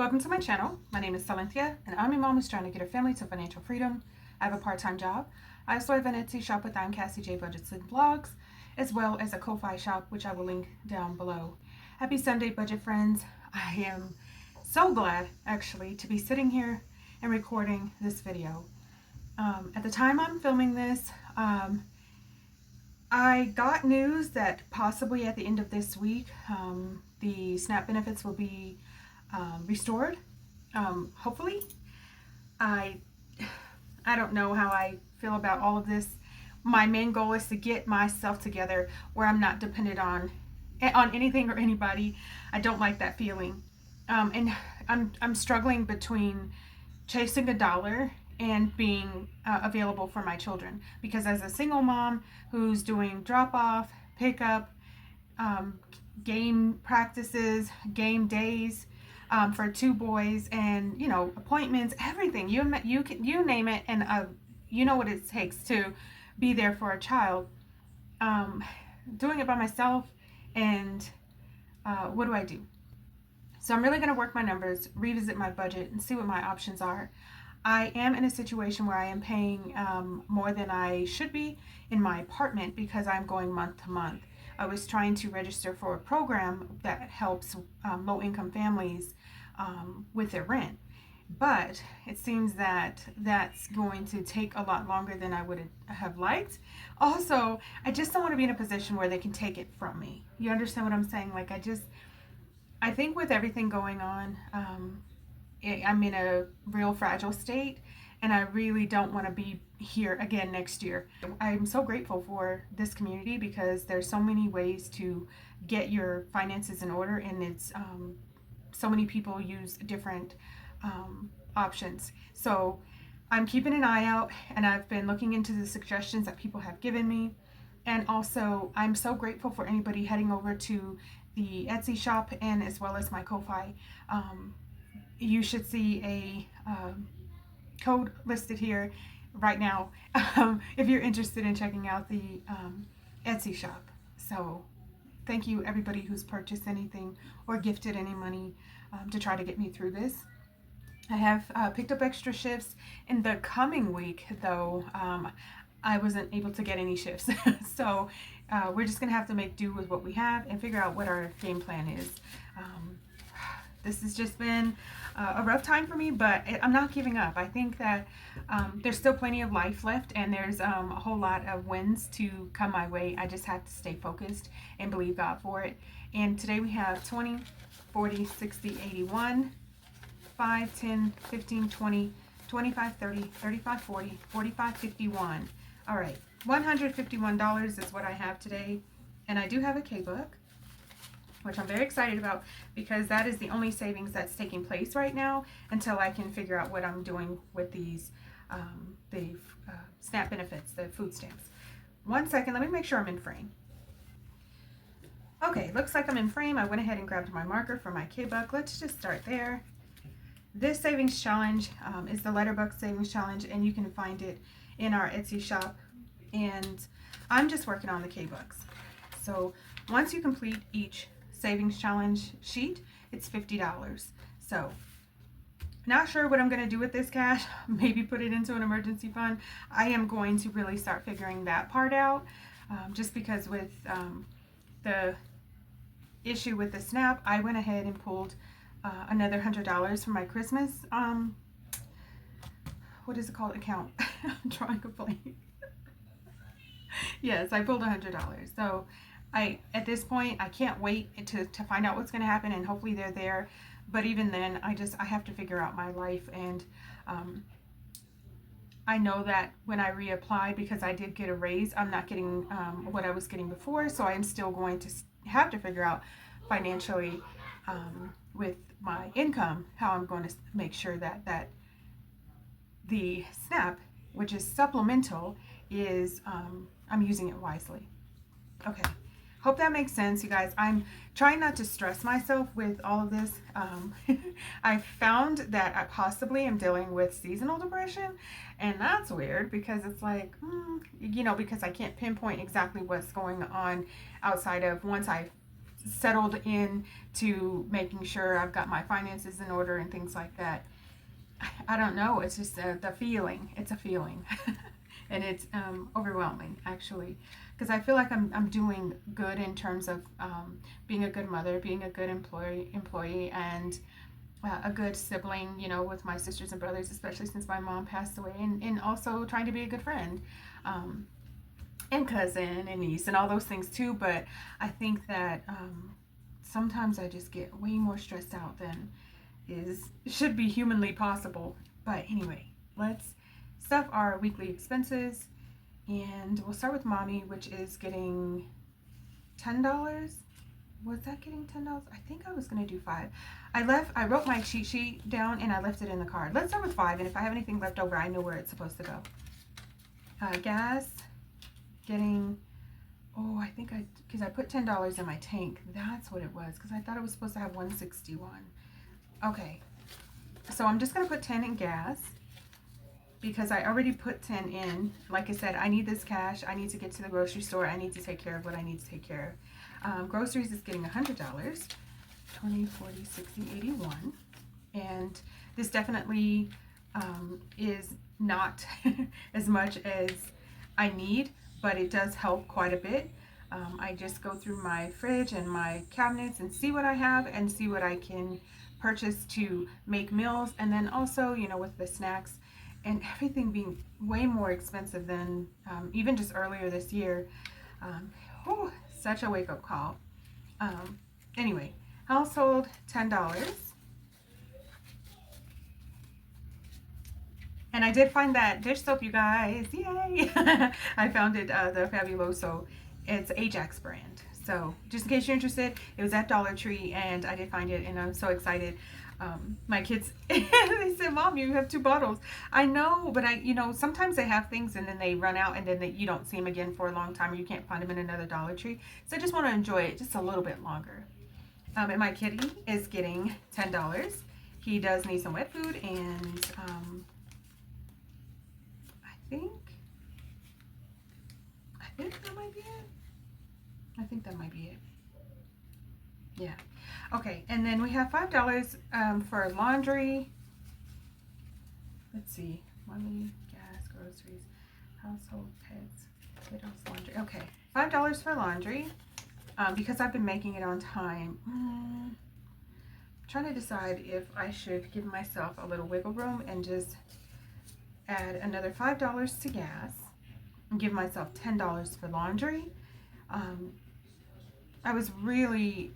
Welcome to my channel. My name is Silynthia, and I'm a mom who's trying to get her family to financial freedom. I have a part-time job. I also have an Etsy shop with I'm Cassie J Budgets and Blogs, as well as a Ko-Fi shop, which I will link down below. Happy Sunday, budget friends. I am so glad, actually, to be sitting here and recording this video. At the time I'm filming this, I got news that possibly at the end of this week, the SNAP benefits will be restored. Hopefully. I don't know how I feel about all of this. My main goal is to get myself together where I'm not dependent on anything or anybody. I don't like that feeling. And I'm struggling between chasing a dollar and being available for my children, because as a single mom who's doing drop off, pickup, game practices, game days for 2 boys, and appointments, everything, you name it, and you know what it takes to be there for a child. Doing it by myself, and what do I do? So I'm really going to work my numbers, revisit my budget, and see what my options are. I am in a situation where I am paying more than I should be in my apartment because I'm going month to month. I was trying to register for a program that helps low-income families with their rent, but it seems that that's going to take a lot longer than I would have liked. Also, I just don't want to be in a position where they can take it from me. You understand what I'm saying? Like, I think with everything going on, I'm in a real fragile state, and I really don't want to be here again next year. I'm so grateful for this community because there's so many ways to get your finances in order, and it's so many people use different options. So I'm keeping an eye out, and I've been looking into the suggestions that people have given me. And also, I'm so grateful for anybody heading over to the Etsy shop and as well as my Ko-Fi. You should see a code listed here right now if you're interested in checking out the Etsy shop. So thank you everybody who's purchased anything or gifted any money to try to get me through this. I have picked up extra shifts in the coming week, though. I wasn't able to get any shifts. So we're just gonna have to make do with what we have and figure out what our game plan is. This has just been a rough time for me, but I'm not giving up. I think that there's still plenty of life left, and there's a whole lot of wins to come my way. I just have to stay focused and believe God for it. And today we have 20, 40, 60, 81, 5, 10, 15, 20, 25, 30, 35, 40, 45, 51. All right, $151 is what I have today, and I do have a K-book, which I'm very excited about because that is the only savings that's taking place right now until I can figure out what I'm doing with these the SNAP benefits, the food stamps. 1 second, let me make sure I'm in frame. Okay, looks like I'm in frame. I went ahead and grabbed my marker for my K-book. Let's just start there. This savings challenge is the Letterbox Savings Challenge, and you can find it in our Etsy shop. And I'm just working on the K-books. So once you complete each savings challenge sheet, it's $50. So not sure what I'm going to do with this cash. Maybe put it into an emergency fund. I am going to really start figuring that part out, just because with the issue with the SNAP, I went ahead and pulled another $100 from my Christmas what is it called, account. I'm drawing a blank. Yes, I pulled $100. So at this point, I can't wait to find out what's going to happen, and hopefully they're there. But even then, I have to figure out my life, and I know that when I reapply, because I did get a raise, I'm not getting what I was getting before, so I am still going to have to figure out financially with my income how I'm going to make sure that the SNAP, which is supplemental, is I'm using it wisely. Okay. Hope that makes sense, you guys. I'm trying not to stress myself with all of this. I found that I possibly am dealing with seasonal depression, and that's weird because it's like, because I can't pinpoint exactly what's going on outside of once I settled in to making sure I've got my finances in order and things like that. I don't know. It's just the feeling. It's a feeling. And it's overwhelming, actually. Because I feel like I'm doing good in terms of being a good mother, being a good employee, and a good sibling, with my sisters and brothers, especially since my mom passed away, and also trying to be a good friend. And cousin and niece and all those things too. But I think that sometimes I just get way more stressed out than should be humanly possible. But anyway, let's stuff our weekly expenses, and we'll start with mommy, which is getting $10. Was that getting $10? I think I was gonna do $5. I wrote my cheat sheet down and I left it in the car. Let's start with $5, and if I have anything left over, I know where it's supposed to go. Gas, getting, I think because I put $10 in my tank. That's what it was, because I thought it was supposed to have 161. Okay, so I'm just gonna put 10 in gas because I already put 10 in. Like I said, I need this cash. I need to get to the grocery store. I need to take care of what I need to take care of. Groceries is getting $100. 20, 40, 60, 81. And this definitely is not as much as I need, but it does help quite a bit. I just go through my fridge and my cabinets and see what I have and see what I can purchase to make meals. And then also, with the snacks and everything being way more expensive than even just earlier this year. Such a wake-up call. Anyway, household, $10. And I did find that dish soap, you guys. Yay! I found it, the Fabuloso. It's Ajax brand. So just in case you're interested, it was at Dollar Tree, and I did find it, and I'm so excited. My kids, they said, "Mom, you have 2 bottles." I know, but sometimes they have things and then they run out, and then you don't see them again for a long time, or you can't find them in another Dollar Tree. So I just want to enjoy it just a little bit longer. And my kitty is getting $10. He does need some wet food, and I think that might be it. I think that might be it. Yeah. Okay, and then we have $5 for laundry. Let's see. Money, gas, groceries, household, pets, kiddos, laundry. Okay, $5 for laundry because I've been making it on time. I'm trying to decide if I should give myself a little wiggle room and just add another $5 to gas and give myself $10 for laundry. I was really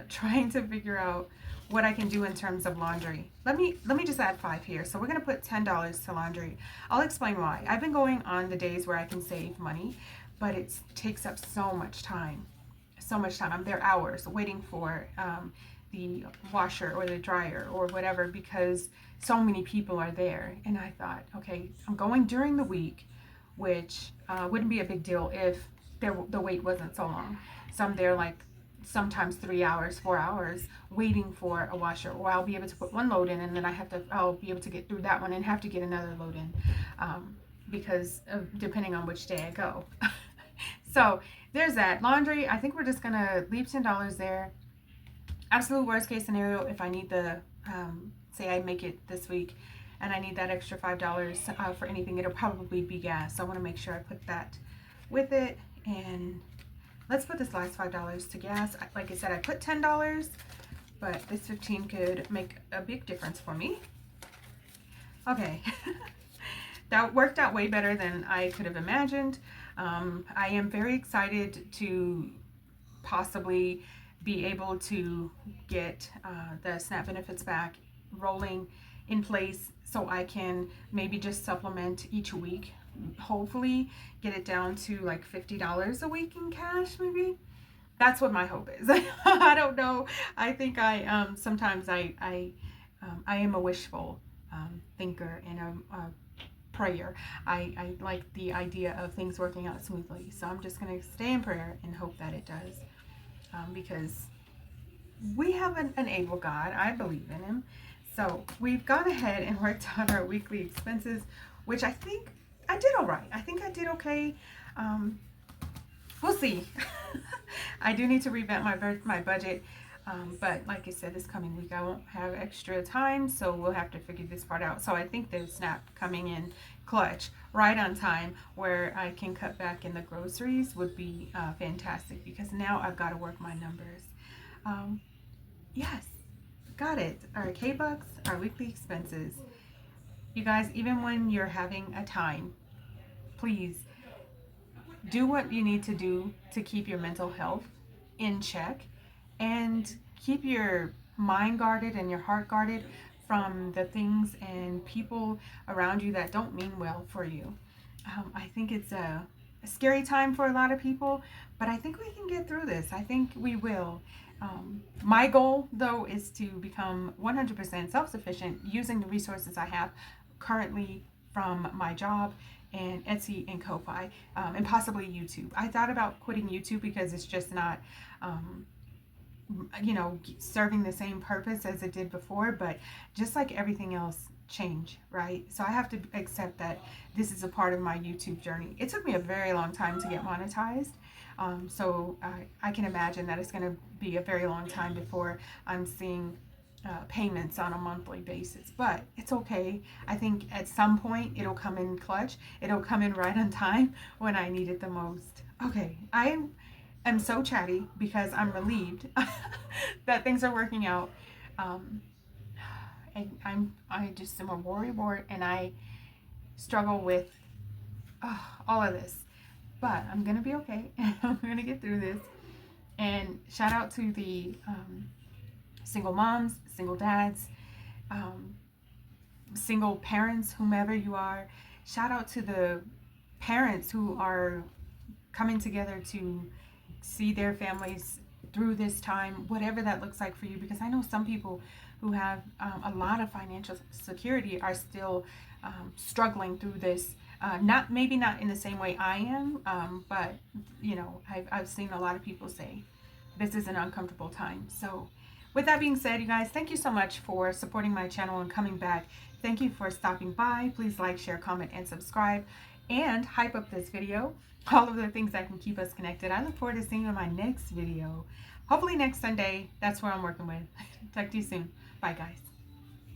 trying to figure out what I can do in terms of laundry. Let me just add 5 here. So we're gonna put $10 to laundry. I'll explain why. I've been going on the days where I can save money, but it takes up so much time. So much time. I'm there hours waiting for the washer or the dryer or whatever because so many people are there. And I thought, okay, I'm going during the week, which wouldn't be a big deal if the wait wasn't so long. So I'm there like sometimes 3 hours, 4 hours waiting for a washer, or I'll be able to put one load in and then I'll be able to get through that one and have to get another load in because depending on which day I go. So there's that. Laundry, I think we're just gonna leave $10 there. Absolute worst case scenario, if I need say I make it this week and I need that extra $5 for anything, it'll probably be gas. So I wanna make sure I put that with it. And let's put this last $5 to gas. Like I said, I put $10, but this 15 could make a big difference for me. Okay, that worked out way better than I could have imagined. I am very excited to possibly be able to get the SNAP benefits back rolling in place so I can maybe just supplement each week. Hopefully get it down to like $50 a week in cash, maybe. That's what my hope is. I don't know. I think sometimes I am a wishful thinker and a prayer. I like the idea of things working out smoothly. So I'm just going to stay in prayer and hope that it does because we have an able God. I believe in him. So we've gone ahead and worked on our weekly expenses, which I think I did all right. I think I did okay. we'll see. I do need to revamp my budget. But like I said, this coming week I won't have extra time, so we'll have to figure this part out. So I think the snap coming in clutch, right on time, where I can cut back in the groceries would be fantastic, because now I've got to work my numbers. Um, yes, got it. Our K-Bucks, our weekly expenses. You guys, even when you're having a time, please do what you need to do to keep your mental health in check, and keep your mind guarded and your heart guarded from the things and people around you that don't mean well for you. I think it's a scary time for a lot of people, but I think we can get through this. I think we will. My goal, though, is to become 100% self sufficient using the resources I have currently from my job and Etsy and Ko-Fi, and possibly YouTube. I thought about quitting YouTube because it's just not, serving the same purpose as it did before, but just like everything else, change, right? So I have to accept that this is a part of my YouTube journey. It took me a very long time to get monetized. So I can imagine that it's going to be a very long time before I'm seeing payments on a monthly basis, but it's okay. I think at some point it'll come in clutch. It'll come in right on time when I need it the most. Okay, I'm so chatty because I'm relieved that things are working out. Um, I just am a worrywart, and I struggle with all of this, but I'm gonna be okay. I'm gonna get through this. And shout out to the single moms, single dads, um, single parents, whomever you are. Shout out to the parents who are coming together to see their families through this time, whatever that looks like for you, because I know some people who have a lot of financial security are still struggling through this. Maybe not in the same way I am, but I've seen a lot of people say this is an uncomfortable time. So with that being said, you guys, thank you so much for supporting my channel and coming back. Thank you for stopping by. Please like, share, comment, and subscribe, and hype up this video. All of the things that can keep us connected. I look forward to seeing you in my next video. Hopefully next Sunday. That's what I'm working with. Talk to you soon. Bye, guys.